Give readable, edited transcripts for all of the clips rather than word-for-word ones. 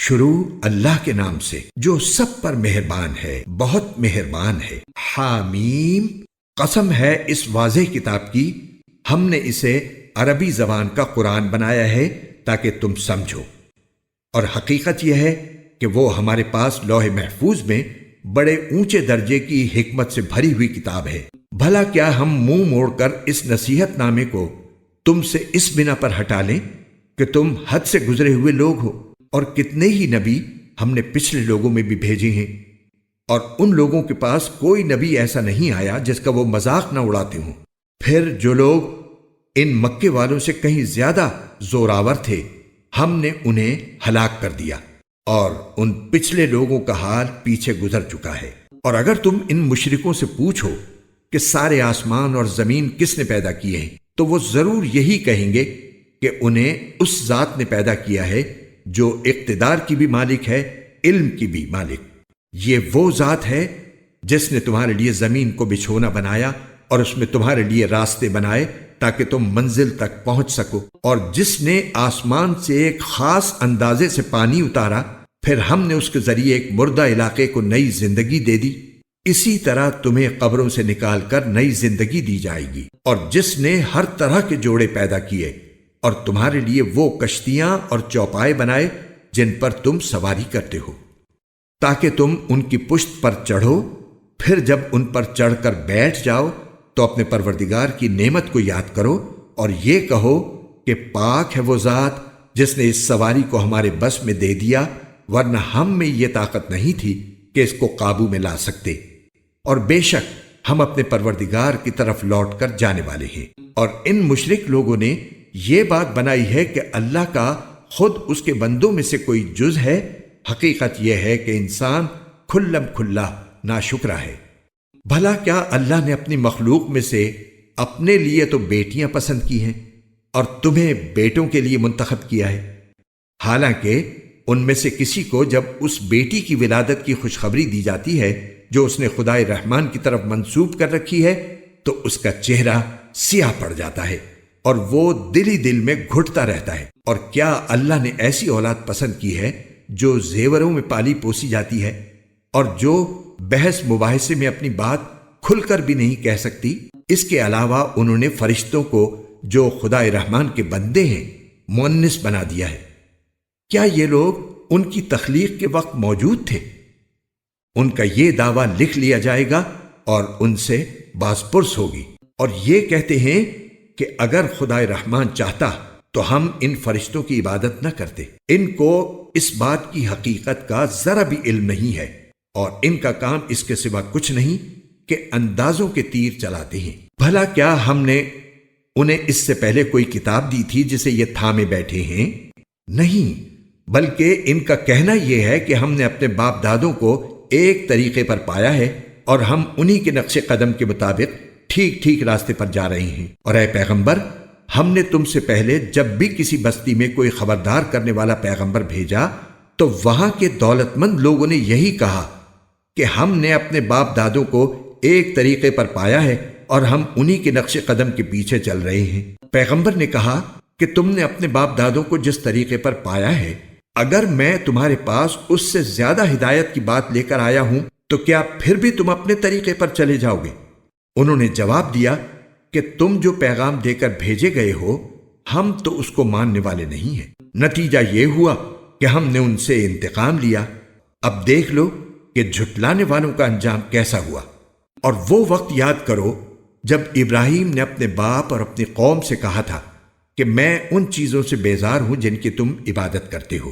شروع اللہ کے نام سے جو سب پر مہربان ہے، بہت مہربان ہے۔ حامیم، قسم ہے اس واضح کتاب کی، ہم نے اسے عربی زبان کا قرآن بنایا ہے تاکہ تم سمجھو، اور حقیقت یہ ہے کہ وہ ہمارے پاس لوح محفوظ میں بڑے اونچے درجے کی حکمت سے بھری ہوئی کتاب ہے۔ بھلا کیا ہم منہ موڑ کر اس نصیحت نامے کو تم سے اس بنا پر ہٹا لیں کہ تم حد سے گزرے ہوئے لوگ ہو؟ اور کتنے ہی نبی ہم نے پچھلے لوگوں میں بھی بھیجے ہیں، اور ان لوگوں کے پاس کوئی نبی ایسا نہیں آیا جس کا وہ مذاق نہ اڑاتے ہوں۔ پھر جو لوگ ان مکے والوں سے کہیں زیادہ زوراور تھے، ہم نے انہیں ہلاک کر دیا، اور ان پچھلے لوگوں کا حال پیچھے گزر چکا ہے۔ اور اگر تم ان مشرکوں سے پوچھو کہ سارے آسمان اور زمین کس نے پیدا کیے ہیں، تو وہ ضرور یہی کہیں گے کہ انہیں اس ذات نے پیدا کیا ہے جو اقتدار کی بھی مالک ہے، علم کی بھی مالک۔ یہ وہ ذات ہے جس نے تمہارے لیے زمین کو بچھونا بنایا اور اس میں تمہارے لیے راستے بنائے تاکہ تم منزل تک پہنچ سکو، اور جس نے آسمان سے ایک خاص اندازے سے پانی اتارا، پھر ہم نے اس کے ذریعے ایک مردہ علاقے کو نئی زندگی دے دی۔ اسی طرح تمہیں قبروں سے نکال کر نئی زندگی دی جائے گی، اور جس نے ہر طرح کے جوڑے پیدا کیے اور تمہارے لیے وہ کشتیاں اور چوپائے بنائے جن پر تم سواری کرتے ہو تاکہ تم ان کی پشت پر چڑھو، پھر جب ان پر چڑھ کر بیٹھ جاؤ تو اپنے پروردگار کی نعمت کو یاد کرو اور یہ کہو کہ پاک ہے وہ ذات جس نے اس سواری کو ہمارے بس میں دے دیا، ورنہ ہم میں یہ طاقت نہیں تھی کہ اس کو قابو میں لا سکتے، اور بے شک ہم اپنے پروردگار کی طرف لوٹ کر جانے والے ہیں۔ اور ان مشرک لوگوں نے یہ بات بنائی ہے کہ اللہ کا خود اس کے بندوں میں سے کوئی جز ہے۔ حقیقت یہ ہے کہ انسان کھلم کھلا ناشکرا ہے۔ بھلا کیا اللہ نے اپنی مخلوق میں سے اپنے لیے تو بیٹیاں پسند کی ہیں اور تمہیں بیٹوں کے لیے منتخب کیا ہے؟ حالانکہ ان میں سے کسی کو جب اس بیٹی کی ولادت کی خوشخبری دی جاتی ہے جو اس نے خدائے رحمان کی طرف منسوب کر رکھی ہے، تو اس کا چہرہ سیاہ پڑ جاتا ہے اور وہ دل ہی دل میں گھٹتا رہتا ہے۔ اور کیا اللہ نے ایسی اولاد پسند کی ہے جو زیوروں میں پالی پوسی جاتی ہے اور جو بحث مباحثے میں اپنی بات کھل کر بھی نہیں کہہ سکتی؟ اس کے علاوہ انہوں نے فرشتوں کو جو خدائے رحمان کے بندے ہیں مؤنث بنا دیا ہے۔ کیا یہ لوگ ان کی تخلیق کے وقت موجود تھے؟ ان کا یہ دعویٰ لکھ لیا جائے گا اور ان سے باز پرس ہوگی، اور یہ کہتے ہیں کہ اگر خدائے رحمان چاہتا تو ہم ان فرشتوں کی عبادت نہ کرتے۔ ان کو اس بات کی حقیقت کا ذرا بھی علم نہیں ہے، اور ان کا کام اس کے سوا کچھ نہیں کہ اندازوں کے تیر چلاتے ہیں۔ بھلا کیا ہم نے انہیں اس سے پہلے کوئی کتاب دی تھی جسے یہ تھامے بیٹھے ہیں؟ نہیں، بلکہ ان کا کہنا یہ ہے کہ ہم نے اپنے باپ دادوں کو ایک طریقے پر پایا ہے اور ہم انہی کے نقش قدم کے مطابق ٹھیک ٹھیک راستے پر جا رہے ہیں۔ اور اے پیغمبر، ہم نے تم سے پہلے جب بھی کسی بستی میں کوئی خبردار کرنے والا پیغمبر بھیجا تو وہاں کے دولت مند لوگوں نے یہی کہا کہ ہم نے اپنے باپ دادوں کو ایک طریقے پر پایا ہے اور ہم انہی کے نقش قدم کے پیچھے چل رہے ہیں۔ پیغمبر نے کہا کہ تم نے اپنے باپ دادوں کو جس طریقے پر پایا ہے، اگر میں تمہارے پاس اس سے زیادہ ہدایت کی بات لے کر آیا ہوں تو کیا پھر بھی تم اپنے طریقے پر چلے جاؤ گے؟ انہوں نے جواب دیا کہ تم جو پیغام دے کر بھیجے گئے ہو، ہم تو اس کو ماننے والے نہیں ہیں۔ نتیجہ یہ ہوا کہ ہم نے ان سے انتقام لیا۔ اب دیکھ لو کہ جھٹلانے والوں کا انجام کیسا ہوا۔ اور وہ وقت یاد کرو جب ابراہیم نے اپنے باپ اور اپنی قوم سے کہا تھا کہ میں ان چیزوں سے بیزار ہوں جن کی تم عبادت کرتے ہو،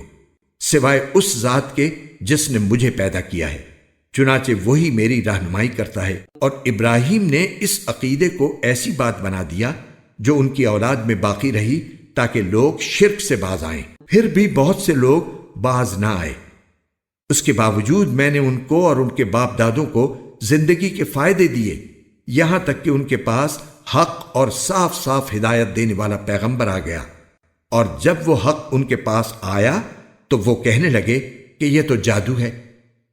سوائے اس ذات کے جس نے مجھے پیدا کیا ہے، چنانچہ وہی میری رہنمائی کرتا ہے۔ اور ابراہیم نے اس عقیدے کو ایسی بات بنا دیا جو ان کی اولاد میں باقی رہی تاکہ لوگ شرک سے باز آئیں۔ پھر بھی بہت سے لوگ باز نہ آئے۔ اس کے باوجود میں نے ان کو اور ان کے باپ دادوں کو زندگی کے فائدے دیے، یہاں تک کہ ان کے پاس حق اور صاف صاف ہدایت دینے والا پیغمبر آ گیا۔ اور جب وہ حق ان کے پاس آیا تو وہ کہنے لگے کہ یہ تو جادو ہے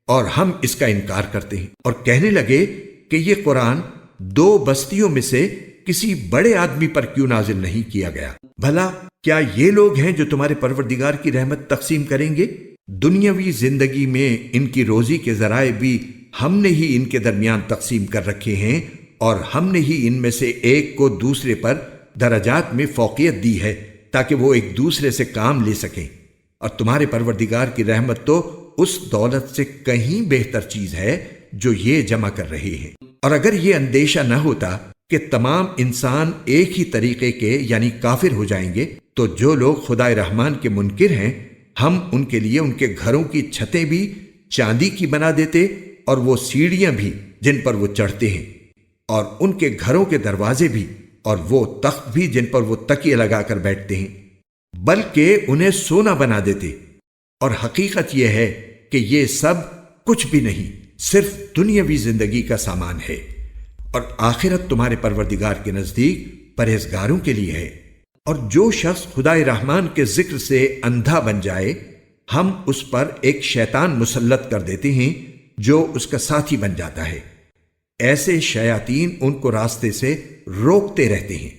اور ہم اس کا انکار کرتے ہیں، اور کہنے لگے کہ یہ قرآن دو بستیوں میں سے کسی بڑے آدمی پر کیوں نازل نہیں کیا گیا؟ بھلا کیا یہ لوگ ہیں جو تمہارے پروردگار کی رحمت تقسیم کریں گے؟ دنیاوی زندگی میں ان کی روزی کے ذرائع بھی ہم نے ہی ان کے درمیان تقسیم کر رکھے ہیں، اور ہم نے ہی ان میں سے ایک کو دوسرے پر درجات میں فوقیت دی ہے تاکہ وہ ایک دوسرے سے کام لے سکیں، اور تمہارے پروردگار کی رحمت تو اس دولت سے کہیں بہتر چیز ہے جو یہ جمع کر رہے ہیں۔ اور اگر یہ اندیشہ نہ ہوتا کہ تمام انسان ایک ہی طریقے کے یعنی کافر ہو جائیں گے، تو جو لوگ خدائے رحمان کے منکر ہیں ہم ان کے لیے ان کے گھروں کی چھتیں بھی چاندی کی بنا دیتے، اور وہ سیڑھیاں بھی جن پر وہ چڑھتے ہیں، اور ان کے گھروں کے دروازے بھی، اور وہ تخت بھی جن پر وہ تکیے لگا کر بیٹھتے ہیں، بلکہ انہیں سونا بنا دیتے۔ اور حقیقت یہ ہے کہ یہ سب کچھ بھی نہیں، صرف دنیاوی زندگی کا سامان ہے، اور آخرت تمہارے پروردگار کے نزدیک پرہیزگاروں کے لیے ہے۔ اور جو شخص خدائے رحمان کے ذکر سے اندھا بن جائے، ہم اس پر ایک شیطان مسلط کر دیتے ہیں جو اس کا ساتھی بن جاتا ہے۔ ایسے شیاطین ان کو راستے سے روکتے رہتے ہیں،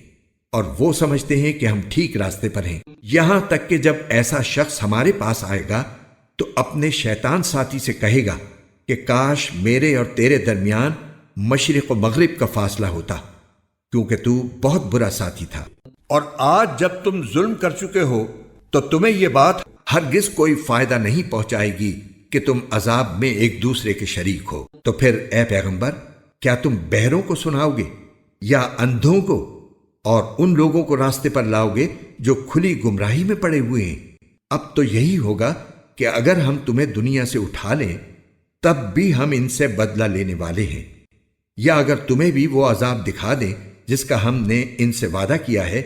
اور وہ سمجھتے ہیں کہ ہم ٹھیک راستے پر ہیں، یہاں تک کہ جب ایسا شخص ہمارے پاس آئے گا تو اپنے شیطان ساتھی سے کہے گا کہ کاش میرے اور تیرے درمیان مشرق و مغرب کا فاصلہ ہوتا، کیونکہ تو بہت برا ساتھی تھا۔ اور آج جب تم ظلم کر چکے ہو تو تمہیں یہ بات ہرگز کوئی فائدہ نہیں پہنچائے گی کہ تم عذاب میں ایک دوسرے کے شریک ہو۔ تو پھر اے پیغمبر، کیا تم بہروں کو سناؤ گے یا اندھوں کو، اور ان لوگوں کو راستے پر لاؤ گے جو کھلی گمراہی میں پڑے ہوئے ہیں؟ اب تو یہی ہوگا کہ اگر ہم تمہیں دنیا سے اٹھا لیں تب بھی ہم ان سے بدلہ لینے والے ہیں، یا اگر تمہیں بھی وہ عذاب دکھا دیں جس کا ہم نے ان سے وعدہ کیا ہے،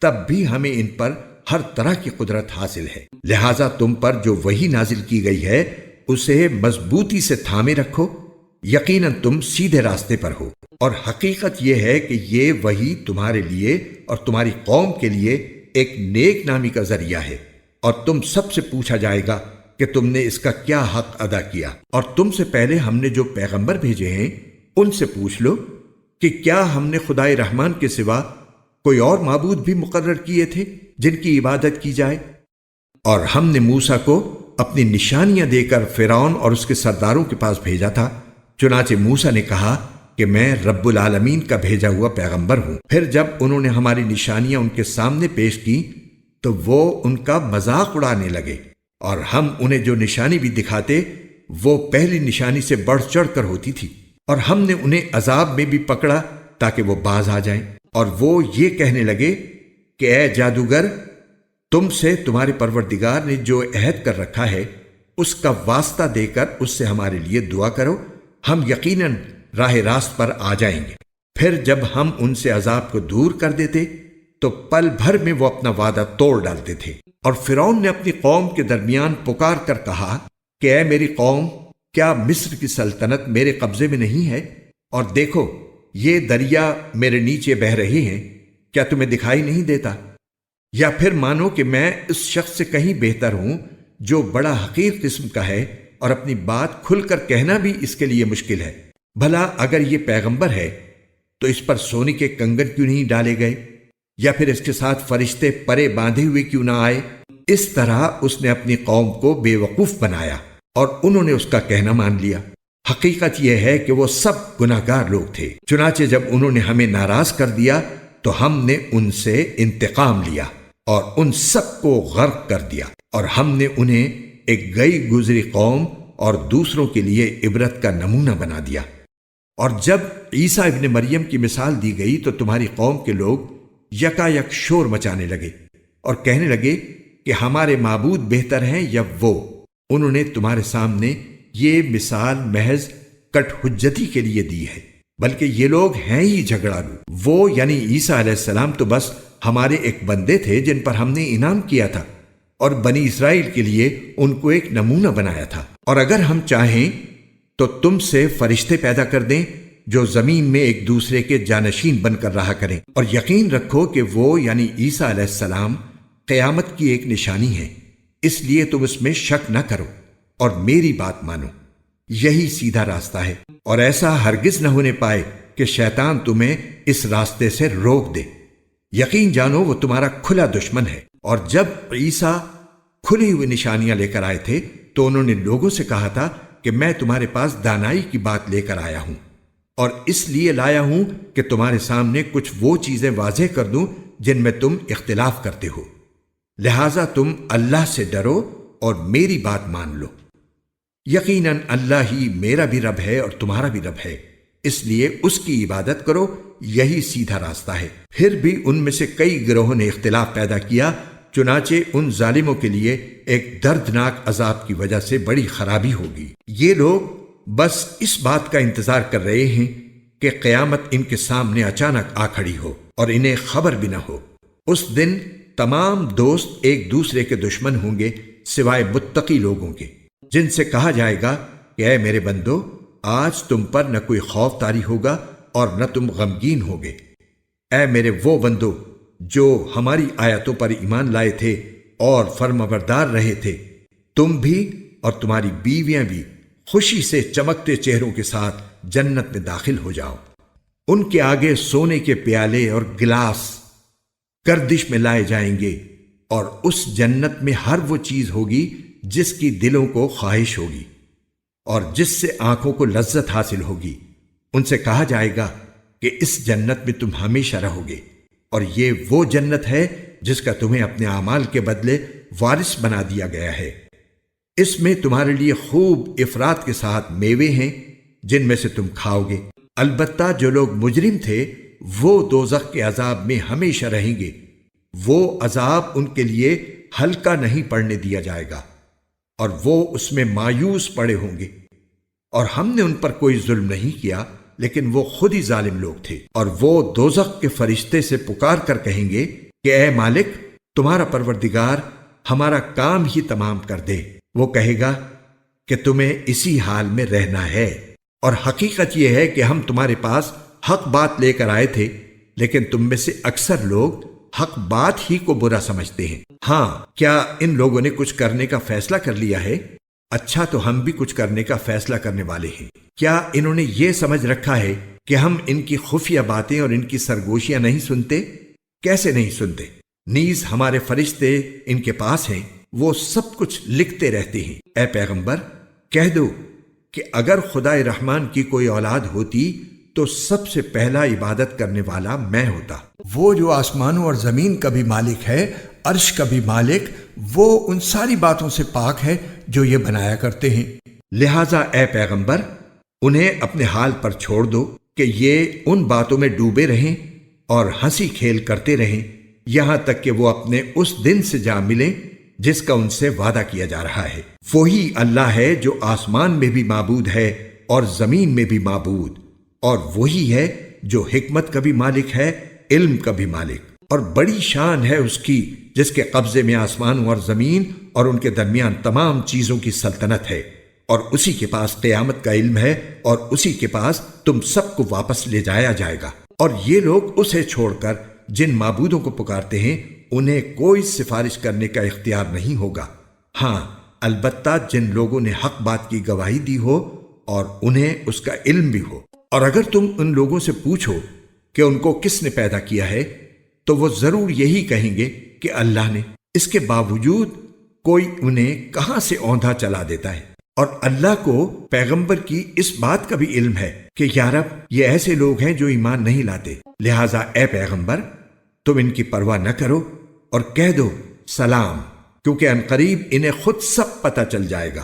تب بھی ہمیں ان پر ہر طرح کی قدرت حاصل ہے۔ لہٰذا تم پر جو وحی نازل کی گئی ہے اسے مضبوطی سے تھامے رکھو، یقیناً تم سیدھے راستے پر ہو۔ اور حقیقت یہ ہے کہ یہ وحی تمہارے لیے اور تمہاری قوم کے لیے ایک نیک نامی کا ذریعہ ہے، اور تم سب سے پوچھا جائے گا کہ تم نے اس کا کیا حق ادا کیا۔ اور تم سے پہلے ہم نے جو پیغمبر بھیجے ہیں ان سے پوچھ لو کہ کیا ہم نے خدائے رحمان کے سوا کوئی اور معبود بھی مقرر کیے تھے جن کی عبادت کی جائے؟ اور ہم نے موسیٰ کو اپنی نشانیاں دے کر فرعون اور اس کے سرداروں کے پاس بھیجا تھا، چنانچہ موسیٰ نے کہا کہ میں رب العالمین کا بھیجا ہوا پیغمبر ہوں۔ پھر جب انہوں نے ہماری نشانیاں ان کے سامنے پیش کی تو وہ ان کا مذاق اڑانے لگے، اور ہم انہیں جو نشانی بھی دکھاتے وہ پہلی نشانی سے بڑھ چڑھ کر ہوتی تھی، اور ہم نے انہیں عذاب میں بھی پکڑا تاکہ وہ باز آ جائیں۔ اور وہ یہ کہنے لگے کہ اے جادوگر، تم سے تمہارے پروردگار نے جو عہد کر رکھا ہے اس کا واسطہ دے کر اس سے ہمارے لیے دعا کرو، ہم یقیناً راہ راست پر آ جائیں گے۔ پھر جب ہم ان سے عذاب کو دور کر دیتے تو پل بھر میں وہ اپنا وعدہ توڑ ڈالتے تھے۔ اور فرعون نے اپنی قوم کے درمیان پکار کر کہا کہ اے میری قوم، کیا مصر کی سلطنت میرے قبضے میں نہیں ہے؟ اور دیکھو یہ دریا میرے نیچے بہہ رہے ہیں، کیا تمہیں دکھائی نہیں دیتا؟ یا پھر مانو کہ میں اس شخص سے کہیں بہتر ہوں جو بڑا حقیر قسم کا ہے اور اپنی بات کھل کر کہنا بھی اس کے لیے مشکل ہے۔ بھلا اگر یہ پیغمبر ہے تو اس پر سونے کے کنگن کیوں نہیں ڈالے گئے، یا پھر اس کے ساتھ فرشتے پرے باندھے ہوئے کیوں نہ آئے؟ اس طرح اس نے اپنی قوم کو بے وقوف بنایا اور انہوں نے اس کا کہنا مان لیا۔ حقیقت یہ ہے کہ وہ سب گناہگار لوگ تھے۔ چنانچہ جب انہوں نے ہمیں ناراض کر دیا تو ہم نے ان سے انتقام لیا اور ان سب کو غرق کر دیا، اور ہم نے انہیں ایک گئی گزری قوم اور دوسروں کے لیے عبرت کا نمونہ بنا دیا۔ اور جب عیسیٰ ابن مریم کی مثال دی گئی تو تمہاری قوم کے لوگ یکا یک شور مچانے لگے اور کہنے لگے کہ ہمارے معبود بہتر ہیں یا وہ۔ انہوں نے تمہارے سامنے یہ مثال محض کٹ حجتی کے لیے دی ہے، بلکہ یہ لوگ ہیں ہی جھگڑالو۔ وہ یعنی عیسیٰ علیہ السلام تو بس ہمارے ایک بندے تھے جن پر ہم نے انعام کیا تھا، اور بنی اسرائیل کے لیے ان کو ایک نمونہ بنایا تھا۔ اور اگر ہم چاہیں تو تم سے فرشتے پیدا کر دیں جو زمین میں ایک دوسرے کے جانشین بن کر رہا کریں، اور یقین رکھو کہ وہ یعنی عیسیٰ علیہ السلام قیامت کی ایک نشانی ہے، اس لیے تم اس میں شک نہ کرو اور میری بات مانو، یہی سیدھا راستہ ہے۔ اور ایسا ہرگز نہ ہونے پائے کہ شیطان تمہیں اس راستے سے روک دے۔ یقین جانو وہ تمہارا کھلا دشمن ہے۔ اور جب عیسیٰ کھلی ہوئی نشانیاں لے کر آئے تھے تو انہوں نے لوگوں سے کہا تھا کہ میں تمہارے پاس دانائی کی بات لے کر آیا ہوں، اور اس لیے لایا ہوں کہ تمہارے سامنے کچھ وہ چیزیں واضح کر دوں جن میں تم اختلاف کرتے ہو، لہذا تم اللہ سے ڈرو اور میری بات مان لو۔ یقیناً اللہ ہی میرا بھی رب ہے اور تمہارا بھی رب ہے، اس لیے اس کی عبادت کرو، یہی سیدھا راستہ ہے۔ پھر بھی ان میں سے کئی گروہوں نے اختلاف پیدا کیا، چنانچہ ان ظالموں کے لیے ایک دردناک عذاب کی وجہ سے بڑی خرابی ہوگی۔ یہ لوگ بس اس بات کا انتظار کر رہے ہیں کہ قیامت ان کے سامنے اچانک آ کھڑی ہو اور انہیں خبر بھی نہ ہو۔ اس دن تمام دوست ایک دوسرے کے دشمن ہوں گے سوائے متقی لوگوں کے، جن سے کہا جائے گا کہ اے میرے بندو، آج تم پر نہ کوئی خوف طاری ہوگا اور نہ تم غمگین ہوگے۔ اے میرے وہ بندو جو ہماری آیتوں پر ایمان لائے تھے اور فرمانبردار رہے تھے، تم بھی اور تمہاری بیویاں بھی خوشی سے چمکتے چہروں کے ساتھ جنت میں داخل ہو جاؤ۔ ان کے آگے سونے کے پیالے اور گلاس گردش میں لائے جائیں گے، اور اس جنت میں ہر وہ چیز ہوگی جس کی دلوں کو خواہش ہوگی اور جس سے آنکھوں کو لذت حاصل ہوگی۔ ان سے کہا جائے گا کہ اس جنت میں تم ہمیشہ رہو گے، اور یہ وہ جنت ہے جس کا تمہیں اپنے اعمال کے بدلے وارث بنا دیا گیا ہے۔ اس میں تمہارے لیے خوب افراط کے ساتھ میوے ہیں جن میں سے تم کھاؤ گے۔ البتہ جو لوگ مجرم تھے وہ دوزخ کے عذاب میں ہمیشہ رہیں گے، وہ عذاب ان کے لیے ہلکا نہیں پڑنے دیا جائے گا، اور وہ اس میں مایوس پڑے ہوں گے۔ اور ہم نے ان پر کوئی ظلم نہیں کیا، لیکن وہ خود ہی ظالم لوگ تھے۔ اور وہ دوزخ کے فرشتے سے پکار کر کہیں گے کہ اے مالک، تمہارا پروردگار ہمارا کام ہی تمام کر دے۔ وہ کہے گا کہ تمہیں اسی حال میں رہنا ہے، اور حقیقت یہ ہے کہ ہم تمہارے پاس حق بات لے کر آئے تھے، لیکن تم میں سے اکثر لوگ حق بات ہی کو برا سمجھتے ہیں۔ ہاں، کیا ان لوگوں نے کچھ کرنے کا فیصلہ کر لیا ہے؟ اچھا، تو ہم بھی کچھ کرنے کا فیصلہ کرنے والے ہیں۔ کیا انہوں نے یہ سمجھ رکھا ہے کہ ہم ان کی خفیہ باتیں اور ان کی سرگوشیاں نہیں سنتے؟ کیسے نہیں سنتے؟ نیز ہمارے فرشتے ان کے پاس ہیں، وہ سب کچھ لکھتے رہتے ہیں۔ اے پیغمبر، کہہ دو کہ اگر خدا رحمان کی کوئی اولاد ہوتی تو سب سے پہلا عبادت کرنے والا میں ہوتا۔ وہ جو آسمانوں اور زمین کا بھی مالک ہے، عرش کا بھی مالک، وہ ان ساری باتوں سے پاک ہے جو یہ بنایا کرتے ہیں۔ لہٰذا اے پیغمبر، انہیں اپنے حال پر چھوڑ دو کہ یہ ان باتوں میں ڈوبے رہیں اور ہنسی کھیل کرتے رہیں، یہاں تک کہ وہ اپنے اس دن سے جا ملیں جس کا ان سے وعدہ کیا جا رہا ہے۔ وہی اللہ ہے جو آسمان میں بھی معبود ہے اور زمین میں بھی معبود، اور وہی ہے جو حکمت کا بھی مالک ہے، علم کا بھی مالک، اور بڑی شان ہے اس کی جس کے قبضے میں آسمان اور زمین اور ان کے درمیان تمام چیزوں کی سلطنت ہے، اور اسی کے پاس قیامت کا علم ہے، اور اسی کے پاس تم سب کو واپس لے جایا جائے گا۔ اور یہ لوگ اسے چھوڑ کر جن معبودوں کو پکارتے ہیں انہیں کوئی سفارش کرنے کا اختیار نہیں ہوگا، ہاں البتہ جن لوگوں نے حق بات کی گواہی دی ہو اور انہیں اس کا علم بھی ہو۔ اور اگر تم ان لوگوں سے پوچھو کہ ان کو کس نے پیدا کیا ہے تو وہ ضرور یہی کہیں گے کہ اللہ نے، اس کے باوجود کوئی انہیں کہاں سے اوندھا چلا دیتا ہے۔ اور اللہ کو پیغمبر کی اس بات کا بھی علم ہے کہ یا رب، یہ ایسے لوگ ہیں جو ایمان نہیں لاتے، لہٰذا اے پیغمبر تم ان کی پرواہ نہ کرو اور کہہ دو سلام، کیونکہ عنقریب انہیں خود سب پتہ چل جائے گا۔